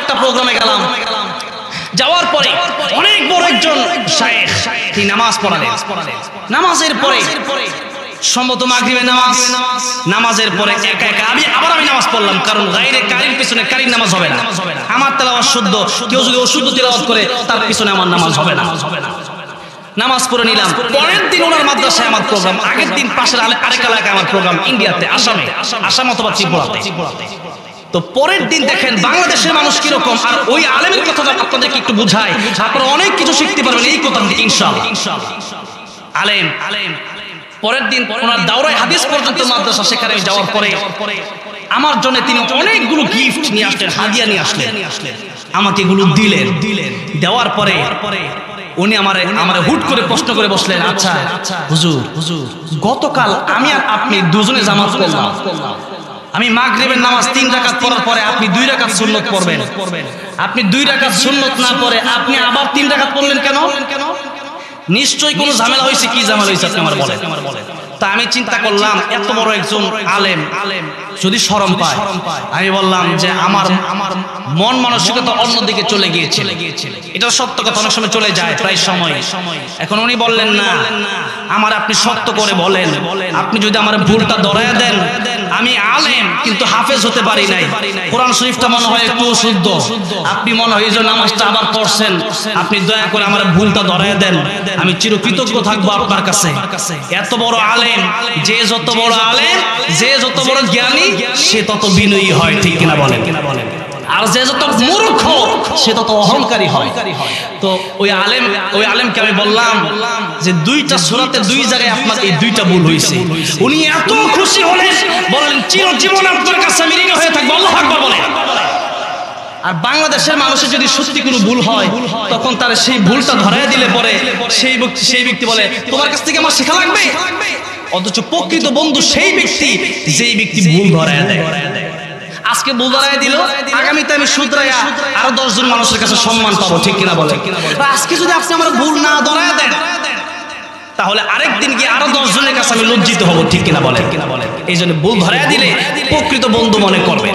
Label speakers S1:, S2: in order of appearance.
S1: একটা প্রোগ্রামে গেলাম। যাওয়ার পরে অনেক বড় একজন শায়েখ তিনি নামাজ পড়ালেন। নামাজের পরে সম্ভবত মাগরিবের নামাজ, নামাজের পরে একা একা আমি নামাজ পড়লাম, কারণ গায়রে কারির পিছনে কারির নামাজ হবে না। আমার তেলাওয়াত শুদ্ধ, কেউ যদি অশুদ্ধ তেলাওয়াত করে তার পিছনে আমার নামাজ হবে না। নামাজ পড়ে নিলাম। পরের দিন ওনার মাদ্রাসায় আমার প্রোগ্রাম, আগের দিন পাশের আরেক এলাকায় আমার প্রোগ্রাম, ইন্ডিয়াতে, আসাম অথবা ত্রিপুরাতে। তো পরের দিন দেখেন বাংলাদেশের মানুষ কিরকম, আর ওই আলেমের কথা আপনাদেরকে একটু বুঝাই, আপনারা অনেক কিছু শিখতে পারবেন এই কথা থেকে ইনশাআল্লাহ। আলেম পরের দিন ওনার দাওরায়ে হাদিস পর্যন্ত মাদ্রাসা, সেখানে যাওয়ার পরে আমার জন্য তিনি অনেকগুলো গিফট নিয়ে আসলেন, হাদিয়া নিয়ে আসলেন, আমাকে এগুলো দিলেন। দেওয়ার পরে উনি আমারে হুট করে প্রশ্ন করে বসলেন, আচ্ছা হুজুর, গতকাল আমি আর আপনি দুজনে জামাত করলাম, আমি মাগরিবের নামাজ 3 রাকাত পড়ার পরে আপনি 2 রাকাত সুন্নত পড়বেন, আপনি 2 রাকাত সুন্নত না পড়ে আপনি আবার 3 রাকাত পড়লেন কেন? নিশ্চয়ই কোনো ঝামেলা হয়েছে। কি ঝামেলা হয়েছে আপনি আমার বলেন। তা আমি চিন্তা করলাম এত বড় একজন আলেম যদি শরম পায়, আমি বললাম যে আমার মন মানসিকতা অন্যদিকে চলে গিয়েছে। এটা সত্য কথা, অনেক সময় চলে যায় প্রায় সময়। এখন উনি বললেন না, আমার আপনি সত্য করে বলেন, আপনি যদি আমার ভুলটা ধরায় দেন, আমি আলেম কিন্তু হাফেজ হতে পারি নাই, কোরআন শরীফটা মনে হয় একটু শুদ্ধ, আপনি মনে হয় এই যে নামাজটা আবার পড়ছেন, আপনি দয়া করে আমার ভুলটা ধরায় দেন, আমি চিরকৃতজ্ঞ থাকবো আপনার কাছে। এত বড় আলেম, যে যত বড় আলেম, যে যত বড় জ্ঞানী, সে তত বিনয়ী হয়, ঠিক কিনা বলেন। আর যে যত মূর্খ সে তত অহংকারী হয়। তো ওই আলেমকে আমি বললাম যে 2টা সূরাতে 2 জায়গায় আপনার এই 2টা ভুল হয়েছে। উনি এত খুশি হলেন, বললেন চিরজীবন আপনার কাছে আমি ঋণী হয়ে থাকবো, আল্লাহু আকবার বলেন। আর বাংলাদেশের মানুষের যদি সত্যি কোনো ভুল হয়, তখন তার সেই ভুলটা ধরায় দিলে পরে সেই ব্যক্তি বলে তোমার কাছ থেকে আমার শেখা লাগবে। অথচ প্রকৃত বন্ধু সেই ব্যক্তি যেই ব্যক্তি ভুল ধরায় দেয়। আজকে ভুল ধরায় দিল, আগামীতে আমি শুধরাইয়া আরো 10 জন মানুষের কাছে সম্মান পাবো, ঠিক কিনা বলে। আজকে যদি আপনি আমার ভুল না ধরায় দেন, তাহলে আরেকদিন গিয়ে আরো 10 জনের কাছে আমি লজ্জিত হব, ঠিক কিনা বলে। এই জন্য ভুল ধরায় দিলে প্রকৃত বন্ধু মনে করবে।